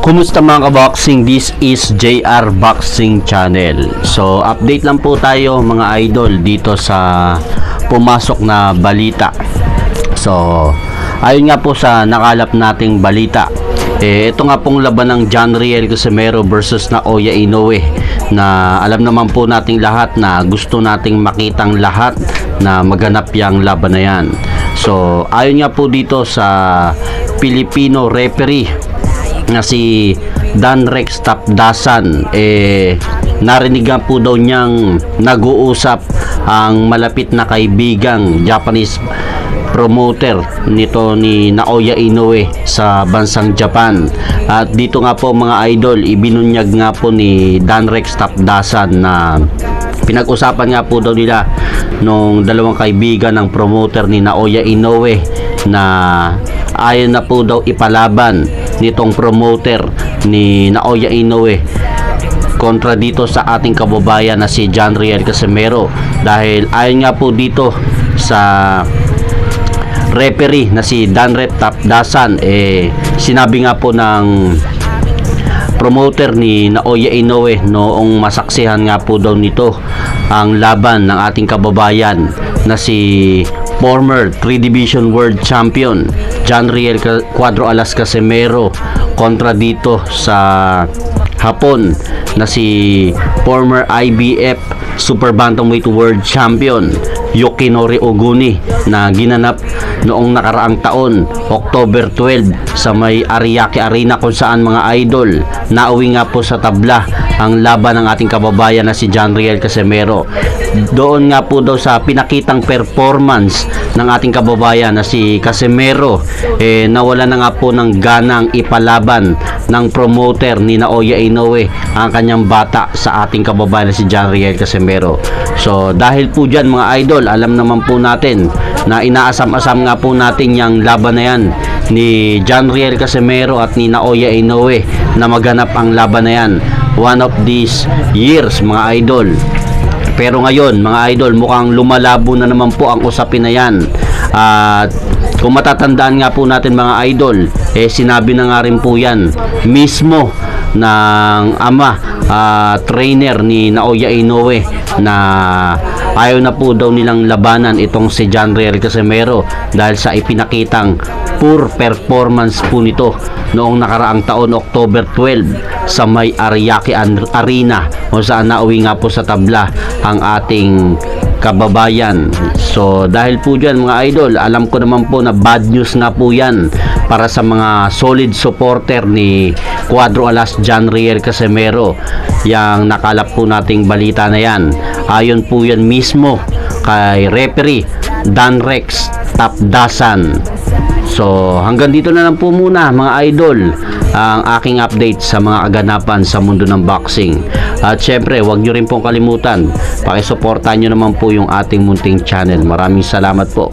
Kumusta mga kaboxing? This is JR Boxing Channel. So update lang po tayo mga idol dito sa pumasok na balita. So ayon nga po sa nakalap nating balita, ito nga pong laban ng John Riel Casimero versus Naoya Inoue, na alam naman po nating lahat na gusto nating makitang lahat na maganap yung laban na yan. So ayon nga po dito sa Filipino referee na si Dan Rex Tapdasan, narinig nga po daw niyang nag-uusap ang malapit na kaibigang Japanese promoter nito ni Naoya Inoue sa bansang Japan. At dito nga po mga idol, ibinunyag nga po ni Dan Rex Tapdasan na pinag-usapan nga po daw nila nung dalawang kaibigan ng promoter ni Naoya Inoue na ayon na po daw ipalaban nitong promoter ni Naoya Inoue kontra dito sa ating kababayan na si John Riel Casimero, dahil ayon nga po dito sa referee na si Dan Rex Tapdasan, sinabi nga po ng promoter ni Naoya Inoue noong masaksihan nga po daw nito ang laban ng ating kababayan na si former 3 Division World Champion John Riel Cuadro Alas Casimero kontra dito sa Hapon na si former IBF Super Bantamweight World Champion Yukinori Oguni, na ginanap noong nakaraang taon October 12 sa may Ariake Arena, kung saan mga idol nauwi nga po sa tabla ang laban ng ating kababayan na si John Riel Casimero. Doon nga po daw sa pinakitang performance ng ating kababayan na si Casimero, nawala na nga po ng ganang ipalaban ng promoter ni Naoya Inoue ang kanyang bata sa ating kababayan na si John Riel Casimero. So dahil po dyan mga idol, alam naman po natin na inaasam-asam nga po natin yung laban na yan ni John Riel Casimero at ni Naoya Inoue na maganap ang laban na yan one of these years mga idol. Pero ngayon mga idol, mukhang lumalabo na naman po ang usapin na yan. At kung matatandaan nga po natin mga idol, sinabi na nga rin po yan mismo ng ama, trainer ni Naoya Inoue, na ayaw na po daw nilang labanan itong si John Riel Casimero dahil sa ipinakitang poor performance po nito noong nakaraang taon October 12 sa may Ariake Arena, kung saan nauwi nga po sa tabla ang ating kababayan. So dahil po dyan mga idol, alam ko naman po na bad news nga po yan para sa mga solid supporter ni Cuadro Alas John Riel Casimero, yang nakalap po nating balita na yan. Ayon po yan mismo kay referee Dan Rex Tapdasan. So hanggang dito na lang po muna mga idol ang aking update sa mga kaganapan sa mundo ng boxing. At syempre, huwag nyo rin pong kalimutan, pakisuportahan nyo naman po yung ating munting channel. Maraming salamat po.